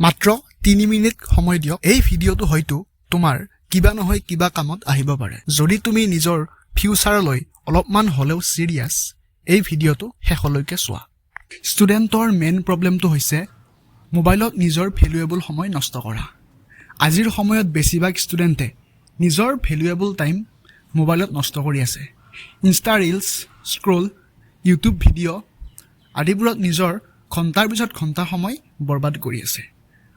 মাত্ৰ 3 মিনিট সময় দিয়ক এই ভিডিঅটো হয়তো তোমাৰ কিবা নহয় কিবা কামত আহিব পাৰে যদি তুমি নিজৰ ফিউচাৰলৈ অলপমান হলেও সিৰিয়াস এই ভিডিঅটো শেষলৈকে চোৱা ষ্টুডেন্টৰ মেইন প্ৰবলেমটো হৈছে মোবাইলত নিজৰ ভ্যালুয়েবল সময় নষ্ট কৰা আজিৰ সময়ত বেছিভাগ ষ্টুডেন্টে নিজৰ ভ্যালুয়েবল টাইম মোবাইলত নষ্ট কৰি আছে insta reels scroll YouTube video আদিবোৰত নিজৰ ঘণ্টাৰ পিছত ঘণ্টা সময় বৰবাদ কৰি আছে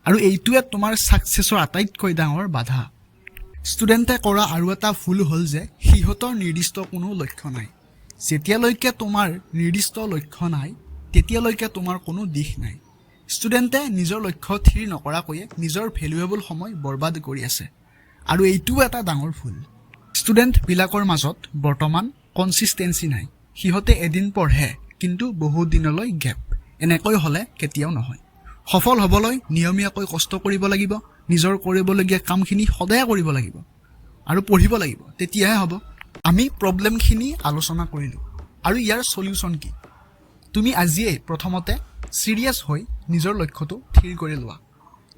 আৰু এইটোৱে তোমাৰ সাকসেছৰ আটাইতকৈ ডাঙৰ বাধা ষ্টুডেন্টে কৰা আৰু এটা ভুল হ'ল যে সিহঁতৰ নিৰ্দিষ্ট কোনো লক্ষ্য নাই যেতিয়ালৈকে তোমাৰ নিৰ্দিষ্ট লক্ষ্য নাই তেতিয়ালৈকে তোমাৰ কোনো দিশ নাই ষ্টুডেন্টে নিজৰ লক্ষ্য থিৰ নকৰাকৈ নিজৰ ভ্যালুয়েবল সময় বৰবাদ কৰি আছে আৰু এইটো এটা ডাঙৰ ভুল ষ্টুডেন্ট বিলাকৰ মাজত বৰ্তমান কনসিস্টেন্সি নাই সিহঁতে এদিন পঢ়ে কিন্তু বহুত দিনলৈ গ্যাপ এনেকৈ হলে কেতিয়াও নহয় সফল হ'বলৈ নিয়মীয়াকৈ কষ্ট কৰিব লাগিব নিজৰ কৰিবলগীয়া কামখিনি সদায় কৰিব লাগিব আৰু পঢ়িব লাগিব তেতিয়াহে হ'ব আমি প্ৰবলেমখিনি আলোচনা কৰিলো আৰু ইয়াৰ সলিউশন কি তুমি আজিয়ে প্ৰথমতে সিৰিয়াস হৈ নিজৰ লক্ষ্যটো থিৰ কৰি লোৱা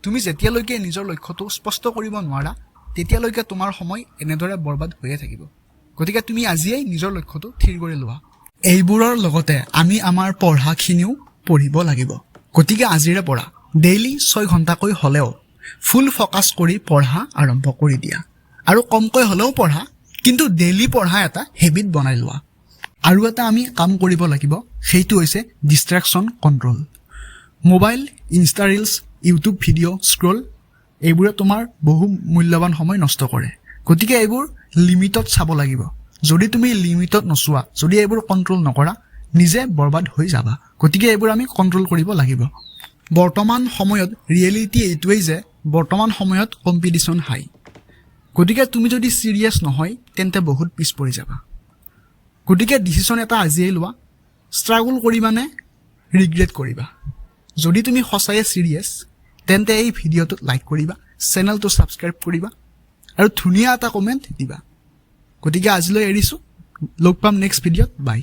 তুমি যেতিয়ালৈকে নিজৰ লক্ষ্যটো স্পষ্ট কৰিব নোৱাৰা তেতিয়ালৈকে তোমাৰ সময় এনেদৰে বৰবাদ হৈয়ে থাকিব গতিকে তুমি আজিয়ে নিজৰ লক্ষ্যটো থিৰ কৰি লোৱা এইবোৰৰ লগতে আমি আমাৰ পঢ়াখিনিও পঢ়িব লাগিব গতিকে আজিৰে পৰা ডেইলি 6 ঘণ্টাকৈ হলেও ফুল ফোকাস কৰি পঢ়া আৰম্ভ কৰি দিয়া আৰু কমকৈ হলেও পঢ়া কিন্তু ডেইলি পঢ়া এটা হেবিট বনাই লোৱা আৰু এটা আমি কাম কৰিব লাগিব সেইটো হৈছে distraction control mobile insta reels YouTube video scroll এইবোৰে তোমাৰ বহু মূল্যৱান সময় নষ্ট কৰে গতিকে এইবোৰ লিমিটত চাব লাগিব যদি তুমি লিমিটত নচোৱা যদি এইবোৰ কন্ট্ৰোল নকৰা নিজে বৰবাদ হৈ যাবা গতিকে এইবোৰ আমি কন্ট্ৰোল কৰিব লাগিব বৰ্তমান সময়ত ৰিয়েলিটি এইটোৱেই যে বৰ্তমান সময়ত কম্পিটিশন হাই গতিকে তুমি যদি সিৰিয়াস নহয় তেন্তে বহুত পিছ পৰি যাবা গতিকে ডিসিশন এটা আজিয়ে লোৱা স্ট্ৰাগল কৰিবানে ৰিগ্ৰেট কৰিবা যদি তুমি সঁচাই সিৰিয়াস তেন্তে এই ভিডিঅটো লাইক কৰিবা চেনেলটো সাবস্ক্ৰাইব কৰিবা আৰু ধুনীয়া এটা কমেন্ট দিবা গতিকে আজিলৈ এৰিছো লগ পাম নেক্সট ভিডিঅত বাই